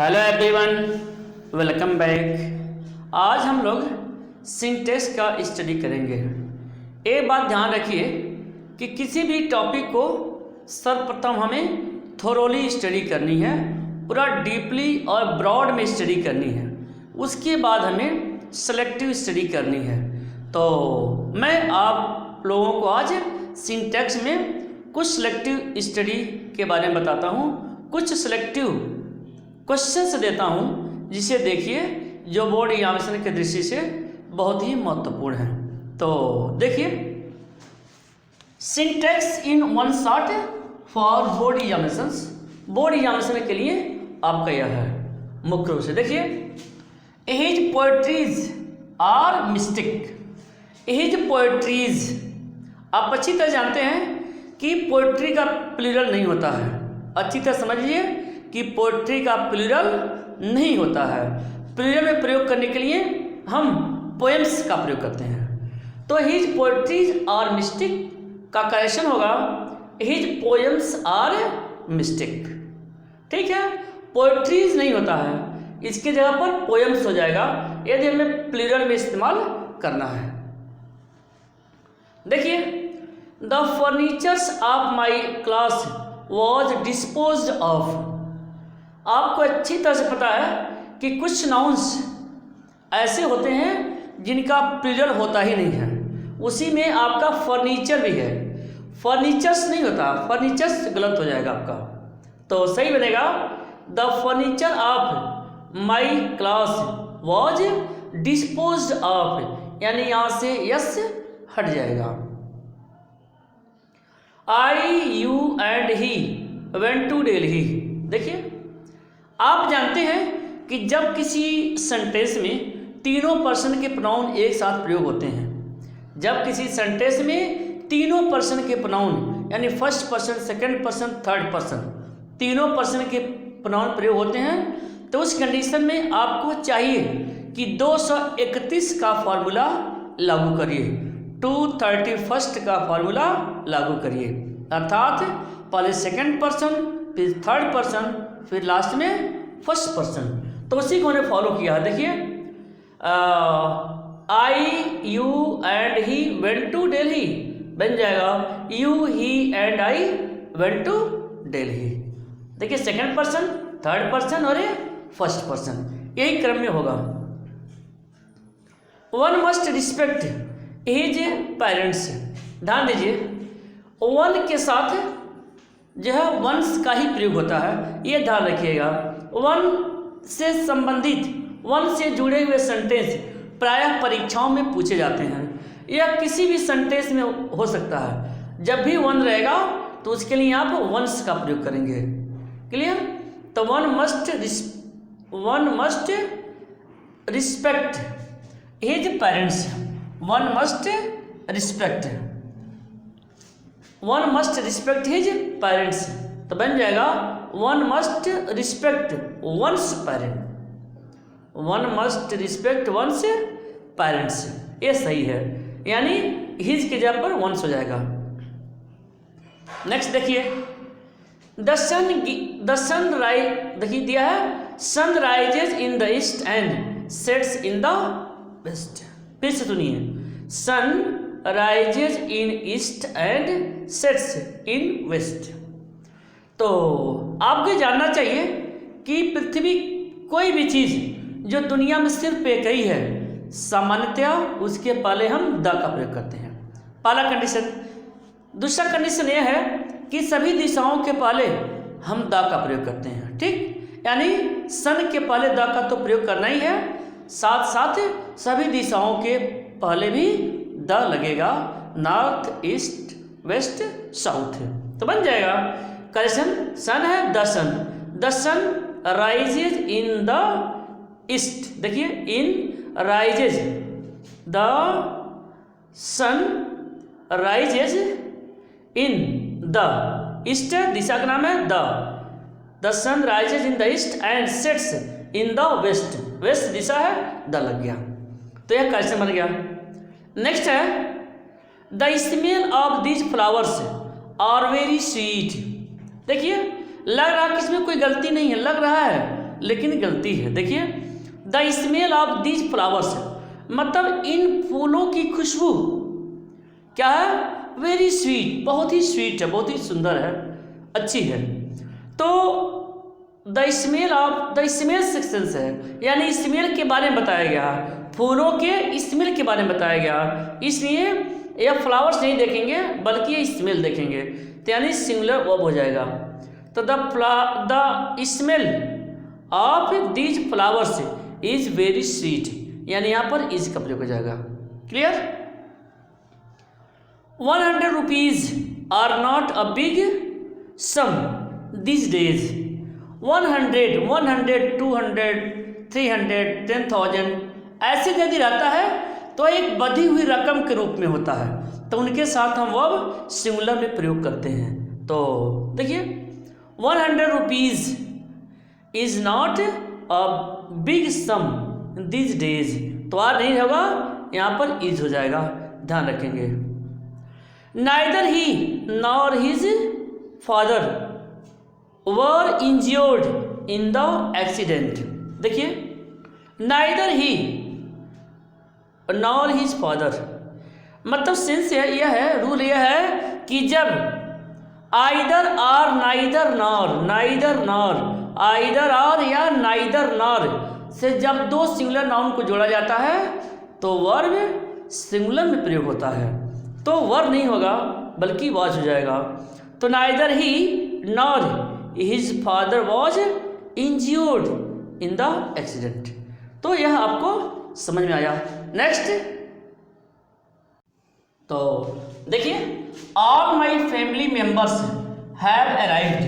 Hello everyone, welcome back. आज हम लोग सिंटेक्स का स्टडी करेंगे। एक बात ध्यान रखिए कि किसी भी टॉपिक को सर्वप्रथम हमें थोरोली स्टडी करनी है, पूरा डीपली और ब्रॉड में स्टडी करनी है। उसके बाद हमें सेलेक्टिव स्टडी करनी है। तो मैं आप लोगों को आज सिंटेक्स में कुछ सेलेक्टिव स्टडी के बारे में बताता हूँ, कुछ सेलेक्टिव क्वेश्चंस देता हूँ जिसे देखिए जो बोर्ड एग्जामिनेशन की दृष्टि से बहुत ही महत्वपूर्ण है। तो देखिए, syntax in one shot for board examinations. Board examination के लिए आपका यह है मुख्य रूप से। देखिए, his poetries are mystic. His poetries, आप अच्छी तरह जानते हैं कि पोएट्री का प्लूरल नहीं होता है। अच्छी तरह समझिए कि पोएट्री का प्लूरल नहीं होता है। प्लूरल में प्रयोग करने के लिए हम पोएम्स का प्रयोग करते हैं। तो हिज पोएट्रीज आर मिस्टिक का करेक्शन होगा हिज पोएम्स आर मिस्टिक। ठीक है, पोएट्रीज नहीं होता है, इसके जगह पर पोएम्स हो जाएगा यदि हमें प्लूरल में इस्तेमाल करना है। देखिए, the furnitures of my class was disposed of. आपको अच्छी तरह से पता है कि कुछ नाउन्स ऐसे होते हैं जिनका प्लूरल होता ही नहीं है। उसी में आपका फर्नीचर भी है, फर्नीचर्स नहीं होता, फर्नीचर्स गलत हो जाएगा आपका। तो सही बनेगा the furniture of my class was disposed of, यानी यहाँ से यस हट जाएगा। I you and he went to Delhi. देखिए, आप जानते हैं कि जब किसी सेंटेंस में तीनों पर्सन के प्रोनाउन एक साथ प्रयोग होते हैं, जब किसी सेंटेंस में तीनों पर्सन के प्रोनाउन यानी first person, second person, third person, तीनों पर्सन के प्रोनाउन प्रयोग होते हैं, तो उस कंडीशन में आपको चाहिए कि 231 का फॉर्मूला लागू करिए, 231 का फॉर्मूला लागू करिए। अर्थात पहले सेकंड पर्सन, फिर थर्ड पर्सन, फिर लास्ट में फर्स्ट पर्सन। तो उसी को उन्हें फॉलो किया है। देखिए, I you and he went to Delhi बन जाएगा you he and I went to Delhi. देखिए, सेकंड पर्सन, थर्ड पर्सन और फर्स्ट पर्सन, यही क्रम में होगा। One must respect his parents. ध्यान दीजिए, वन के साथ जो है वंस का ही प्रयोग होता है, ये ध्यान रखिएगा। वन से संबंधित, वन से जुड़े हुए सेंटेंस प्रायः परीक्षाओं में पूछे जाते हैं, या किसी भी सेंटेंस में हो सकता है। जब भी वन रहेगा तो उसके लिए आप वंस का प्रयोग करेंगे। क्लियर? तो one must respect his parents. One must respect his parents. तो बन जाएगा one must respect one's parent, one must respect one's parents, ये सही है, यानी हिज के जगह पर वंस हो जाएगा। नेक्स्ट देखिए, द सन राइज, देखिए दिया है sun rises in the east and sets in the west. फिर से सुनिए, sun rises in east and sets in west. तो आपको जानना चाहिए कि पृथ्वी कोई भी चीज़ जो दुनिया में सिर्फ एक ही है, सामान्यतया उसके पहले हम द का प्रयोग करते हैं। पहला कंडीशन। दूसरा कंडीशन यह है कि सभी दिशाओं के पहले हम द का प्रयोग करते हैं। ठीक, यानी सन के पहले द का तो प्रयोग करना ही है, साथ साथ सभी दिशाओं के पहले भी द लगेगा, नॉर्थ, ईस्ट, वेस्ट, साउथ। तो बन जाएगा करेक्शन, सन है the sun rises in the east. देखिए, in rises, the sun rises in the east, दिशा का नाम है the sun rises in the east and sets in the west. West दिशा है, द लग गया, तो यह करेक्शन बन गया। नेक्स्ट है the smell of these flowers are very sweet. देखिए, लग रहा है कि इसमें कोई गलती नहीं है, लग रहा है लेकिन गलती है। देखिए the smell of these flowers, मतलब इन फूलों की खुशबू क्या है, वेरी स्वीट, बहुत ही स्वीट है, बहुत ही सुंदर है, अच्छी है। तो the smell of, the smell section है, यानी स्मेल के बारे में बताया गया, फूलों के स्मेल के बारे में बताया गया, इसलिए यह फ्लावर्स नहीं देखेंगे बल्कि ये स्मेल देखेंगे, तो यानी सिंगुलर वर्ब हो जाएगा। तो the smell of these flowers is very sweet, यानी यहाँ पर इज का प्रयोग हो जाएगा। Clear? 100 rupees are not a big sum these days. 100, 200, 300, 10,000 ऐसे यदि रहता है तो एक बढ़ी हुई रकम के रूप में होता है, तो उनके साथ हम वर्ब सिंगुलर में प्रयोग करते हैं। तो देखिए 100 rupees is not a big sum these days, तो आर नहीं होगा, यहाँ पर इज हो जाएगा, ध्यान रखेंगे। Neither he nor his father were injured in the accident. देखिए neither he nor his father, मतलब सेंस यह है, रूल यह है कि जब either or neither nor, neither nor, either or या नाइदर नॉर से जब दो सिंगुलर नाउन को जोड़ा जाता है तो वर्ब सिंगुलर में प्रयोग होता है, तो वर्ब नहीं होगा बल्कि वॉज हो जाएगा। तो neither he nor his father was injured in the accident. तो यह आपको समझ में आया। नेक्स्ट, तो देखिए all my family members have arrived.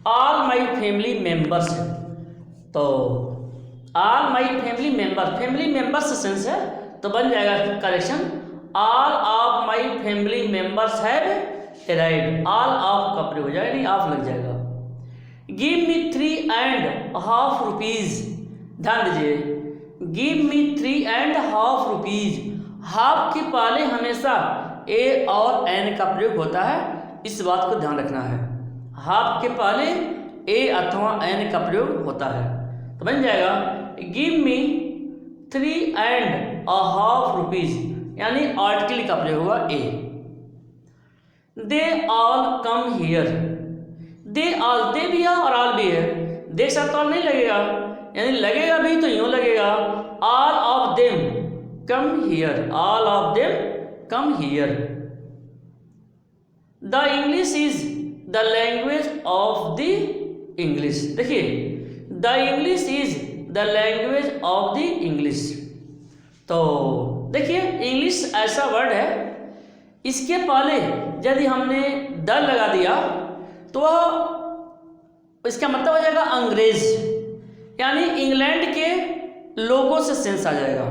All my family members, तो all my family member, family members sense है तो बन जाएगा correction, all of my family members have arrived. All of का प्रयोग हो जाएगा, नहीं ऑफ लग जाएगा। गिव मी 3.5 रुपीज, ध्यान दीजिए, गिव मी 3.5 रुपीज, हाफ के पहले हमेशा ए और एन का प्रयोग होता है, इस बात को ध्यान रखना है। हाफ के पहले ए अथवा एन का प्रयोग होता है, तो बन जाएगा गिव मी 3.5 रुपीज, यानी आर्टिकल का प्रयोग हुआ a. They all come here, they all, they भी है और ऑल भी है, देख सकते ऑल नहीं लगेगा, यानी लगेगा भी तो यूं लगेगा, all of them come here, all of them come here. The English is the language of the English. देखिए the English is the language of the English, तो देखिए इंग्लिश ऐसा वर्ड है, इसके पहले यदि हमने द लगा दिया तो वह इसका मतलब हो जाएगा अंग्रेज, यानी इंग्लैंड के लोगों से सेंस आ जाएगा।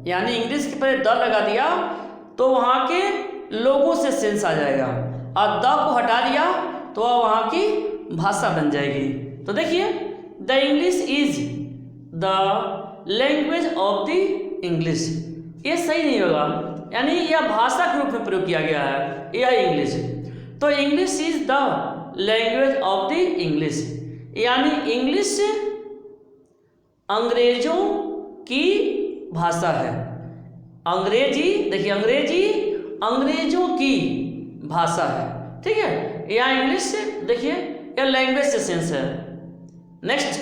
यानी इंग्लिश के पहले द लगा दिया तो वहाँ के लोगों से सेंस आ जाएगा, और द को हटा दिया तो वह वहाँ की भाषा बन जाएगी। तो देखिए the English is the language of the English, ये सही नहीं होगा, यानी यह भाषा के रूप में प्रयोग किया गया है, यह इंग्लिश। तो English is the language of the English, यानी इंग्लिश अंग्रेजों की भाषा है। अंग्रेजी, देखिए अंग्रेजी अंग्रेजों की भाषा है, ठीक है। यहाँ इंग्लिश से देखिए यह लैंग्वेज से सेंस है। Next,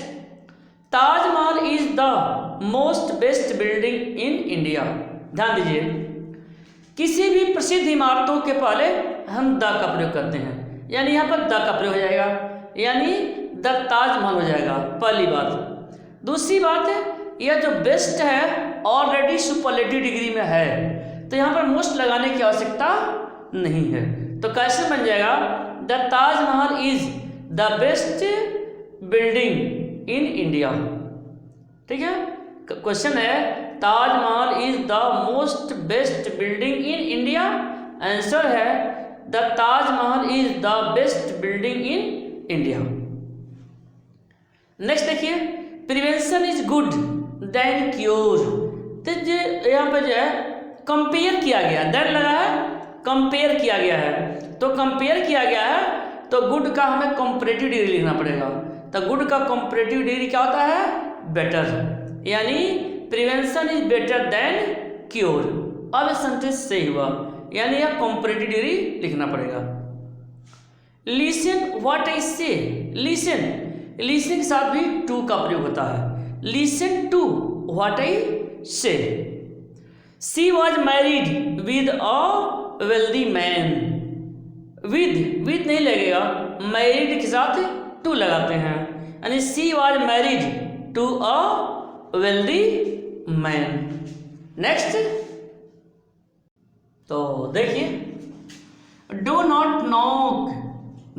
Taj Mahal is the most best building in India. ध्यान दीजिए, किसी भी प्रसिद्ध इमारतों के पहले हम द का प्रयोग करते हैं, यानी यहाँ पर द का प्रयोग हो जाएगा, यानी द ताजमहल हो जाएगा, पहली बात। दूसरी बात है, यह जो बेस्ट है ऑलरेडी सुपरलेटिव डिग्री में है, तो यहाँ पर मोस्ट लगाने की आवश्यकता नहीं है। तो कैसे बन जाएगा, the Taj Mahal is the best building in India. ठीक है, क्वेश्चन है Taj Mahal is the most best building in India, answer है the Taj Mahal is the best building in India. Next देखिए, prevention is good than cure. तो यहाँ पर जो है कंपेयर किया गया, देन लगा है, कंपेयर किया गया है, तो कंपेयर किया गया है तो गुड का हमें कंपैरेटिव डिग्री लिखना पड़ेगा, तो गुड का कंपैरेटिव डिग्री क्या होता है? बेटर, यानी prevention is better than cure. अब सेंटेंस सही हुआ, यानी यह कंपैरेटिव डिग्री लिखना पड़ेगा। लिसन व्हाट आई से, लिसन, लिसन के साथ भी टू का प्रयोग होता है। Listen to what I say. She was married with a wealthy man, with नहीं लगेगा, मैरिड के साथ टू लगाते हैं, यानी she was married to a wealthy man. Next, तो देखिए, do not knock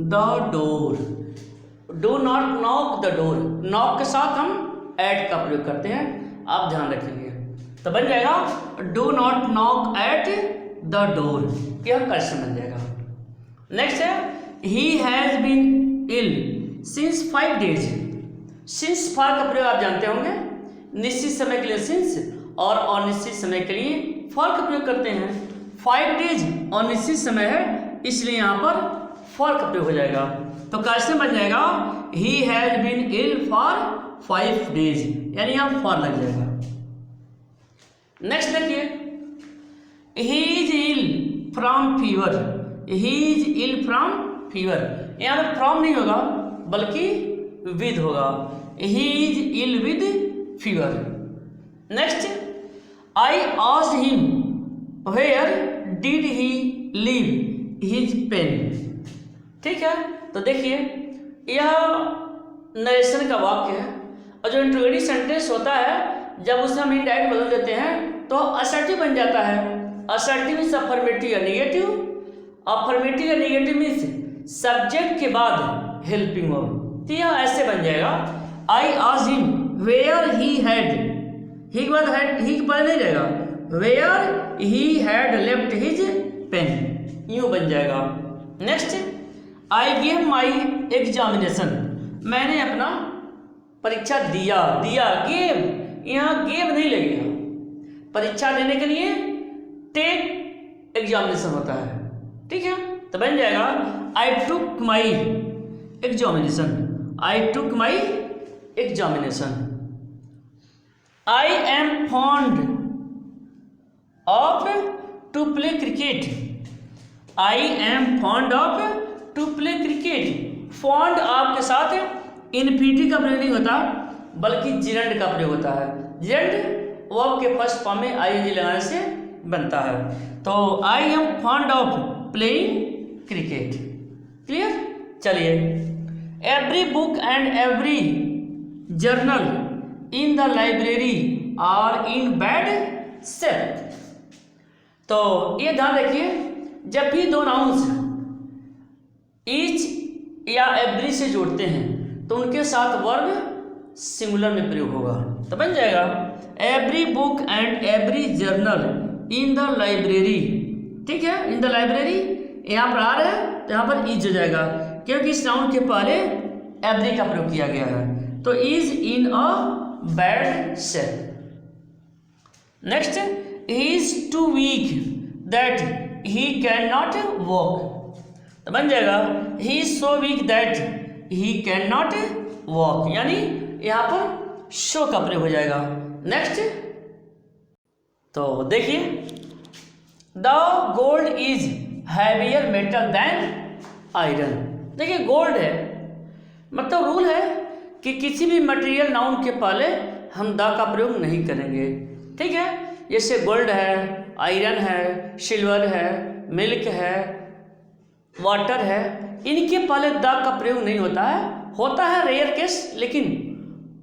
the door, do not knock the door, knock के साथ हम एट का प्रयोग करते हैं, आप ध्यान रखेंगे। तो बन जाएगा do not knock at the door, यह क्वेश्चन बन जाएगा। नेक्स्ट है, he has been ill since 5 days। Since 5 का प्रयोग आप जानते होंगे, निश्चित समय के लिए सिंस और अनिश्चित समय के लिए फॉर का प्रयोग करते हैं। 5 days अनिश्चित समय है, इसलिए यहाँ पर फॉर का प्रयोग हो जाएगा। तो क्वेश्चन बन जाएगा he has been ill for 5 days, यानी यहाँ फॉर लग जाएगा। नेक्स्ट देखिए, he is ill from fever, he is ill from fever, यहाँ पर फ्रॉम नहीं होगा बल्कि विद होगा, he is ill with fever. Next, I asked him where did he leave his pen. ठीक है, तो देखिए यह नरेशन का वाक्य है, और जो इंट्रोगेटिव सेंटेंस होता है जब उसे हम इनडायरेक्ट बदल देते हैं तो असर्टिव बन जाता है। असर्टिव मीन्स अफर्मेटिव या निगेटिव, अफर्मेटिव या निगेटिव मीन्स सब्जेक्ट के बाद हेल्पिंग वर्ब। तो यह ऐसे बन जाएगा, I asked him where he had, he के बाद हैड, ही के बाद नहीं रहेगा, where he had left his pen, यूं बन जाएगा। Next, I gave my examination, मैंने अपना परीक्षा दिया, दिया गेव, यहाँ गेव नहीं लगेगा, परीक्षा देने के लिए टेक एग्जामिनेशन होता है। ठीक है, तो बन जाएगा I took my examination, I took my examination. I am fond of to play cricket, I am fond of to play cricket. Fond आपके साथ इन्फिनिटिव का प्रयोग नहीं होता बल्कि जिरंड का प्रयोग होता है। जिरंड वर्ब के फर्स्ट फॉर्म में आईएनजी लगाने से बनता है। तो I am fond of playing cricket. Clear? चलिए, every book and every journal in the library are in bad shape. तो ये ध्यान रखिए, जब भी दो नाउन्स ईच या एवरी से जोड़ते हैं तो उनके साथ वर्ब सिंगुलर में प्रयोग होगा। तो बन जाएगा every book and every journal in the library. ठीक है, इन द लाइब्रेरी यहाँ पर आ रहा है तो यहाँ पर इज हो जाएगा, क्योंकि इस नाउन के पहले एवरी का प्रयोग किया गया है। तो is in a bad shape. Next, he is too weak that he can not walk. तो बन जाएगा he is so weak that he can not walk, यानी यहाँ पर शो का प्रयोग हो जाएगा। नेक्स्ट, तो देखिए, the gold is heavier metal than iron. देखिए, गोल्ड है मतलब रूल है कि किसी भी मटेरियल नाउन के पहले हम द का प्रयोग नहीं करेंगे। ठीक है, जैसे गोल्ड है, आयरन है, सिल्वर है, मिल्क है, वाटर है, इनके पहले द का प्रयोग नहीं होता है। होता है रेयर केस, लेकिन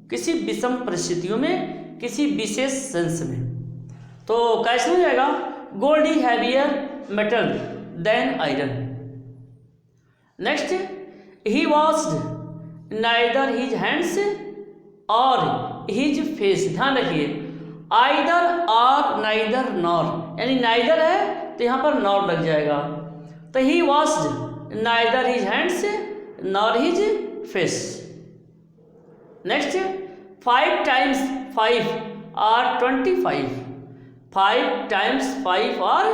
किसी विषम परिस्थितियों में, किसी विशेष सेंस में। तो कैसे हो जाएगा, gold is heavier metal than iron. Next, he washed neither his hands और हिज फेस। ध्यान रखिए, आइदर और नाइदर नॉर, यानी नाइदर है तो यहाँ पर नॉर लग जाएगा। तो he washed neither his hands nor his face. Next, 5 times 5 are 25। 5 times 5 are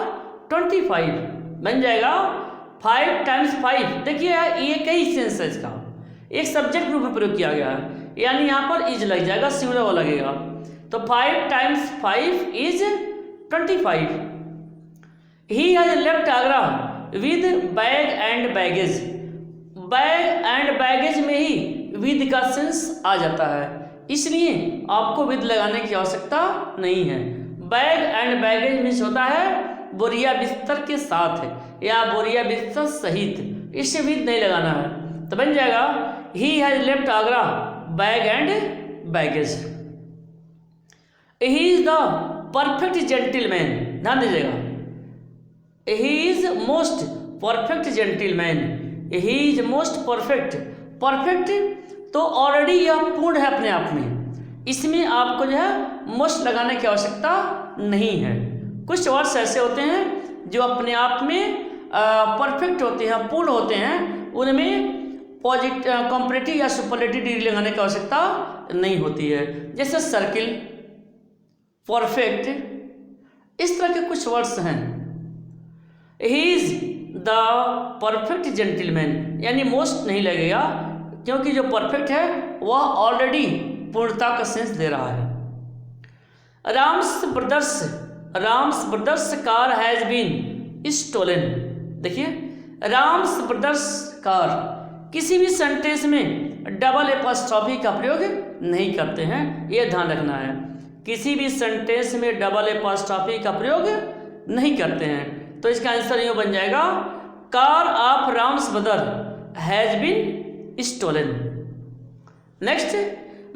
25 बन जाएगा 5 times 5। देखिए ये कई सेंस है इसका, एक सब्जेक्ट रूप में प्रयोग किया गया है, यानी यहाँ पर इज लग जाएगा, सिंगुलर वो लगेगा। तो 5 × 5 is 25। He has left Agra with bag and baggage. Bag and baggage में ही विद का सेंस आ जाता है, इसलिए आपको विद लगाने की आवश्यकता नहीं है। बैग एंड बैगेज मीन्स होता है बोरिया बिस्तर के साथ या बोरिया बिस्तर सहित, इससे विद नहीं लगाना है। तो बन जाएगा he has left Agra bag and baggage. He is the perfect gentleman, ध्यान दीजिएगा, he is most perfect gentleman, he is most perfect. Perfect तो ऑलरेडी यह पूर्ण है अपने आप में, इसमें आपको जो है मोस्ट लगाने की आवश्यकता नहीं है। कुछ वर्ड्स ऐसे होते हैं जो अपने आप में परफेक्ट होते हैं, पूर्ण होते हैं, उनमें पॉजिटिव कॉम्परेटिव या सुपरलेटिव डिग्री लगाने की आवश्यकता नहीं होती है, जैसे सर्किल, परफेक्ट, इस तरह के कुछ वर्ड्स हैं। He is the perfect gentleman, यानी मोस्ट नहीं लगेगा, क्योंकि जो परफेक्ट है वह ऑलरेडी पूर्णता का सेंस दे रहा है। Ram's brother's car has been stolen. देखिए, राम्स ब्रदर्स कार, किसी भी सेंटेंस में डबल एपॉस्ट्रॉफी का प्रयोग नहीं करते हैं, ये ध्यान रखना है। किसी भी सेंटेंस में डबल एपॉस्ट्रॉफी का प्रयोग नहीं करते हैं, तो इसका आंसर यूँ बन जाएगा car of Ram's brother has been stolen. Next,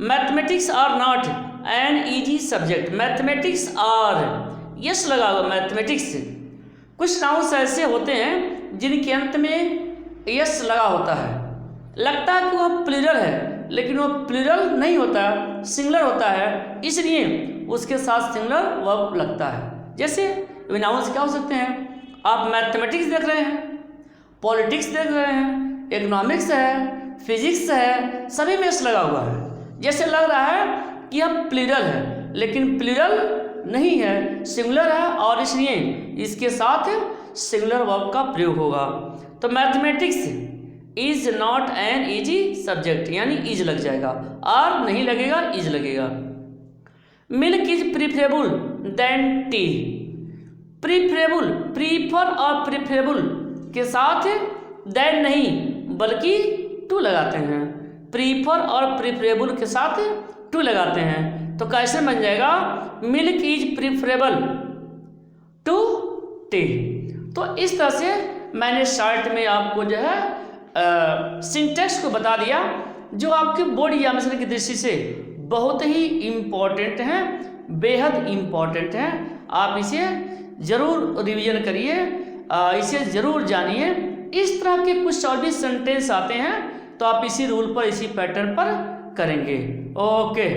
mathematics are not an easy subject. Mathematics are, S लगा हुआ मैथमेटिक्स। कुछ नाउन्स ऐसे होते हैं जिनके अंत में यस लगा होता है, लगता है कि वह प्लूरल है, लेकिन वह प्लूरल नहीं होता, सिंगुलर होता है, इसलिए उसके साथ सिंगुलर वर्ब लगता है। जैसे नाउन्स क्या हो सकते हैं, आप मैथमेटिक्स देख रहे हैं, पॉलिटिक्स देख रहे हैं, इकोनॉमिक्स है, फिजिक्स है, सभी में यस लगा हुआ है। जैसे लग रहा है कि यह प्लूरल है, लेकिन प्लूरल नहीं है, सिंगुलर है, और इसलिए इसके साथ सिंगुलर वर्ब का प्रयोग होगा। तो mathematics is not an easy subject, यानी इज लग जाएगा, आर नहीं लगेगा, इज लगेगा। Milk is preferable than tea. Preferable, prefer और प्रीफरेबल के साथ देन नहीं बल्कि टू लगाते हैं। प्रीफर और प्रीफरेबल के साथ टू लगाते हैं, तो कैसे बन जाएगा, milk is preferable to tea. तो इस तरह से मैंने शॉर्ट में आपको जो है सिंटेक्स को बता दिया, जो आपके बोर्ड एग्जामिनेशन की दृष्टि से बहुत ही इम्पोर्टेंट हैं, बेहद इम्पोर्टेंट हैं। आप इसे ज़रूर रिवीजन करिए, इसे ज़रूर जानिए। इस तरह के कुछ और भी सेंटेंस आते हैं, तो आप इसी रूल पर, इसी पैटर्न पर करेंगे। ओके।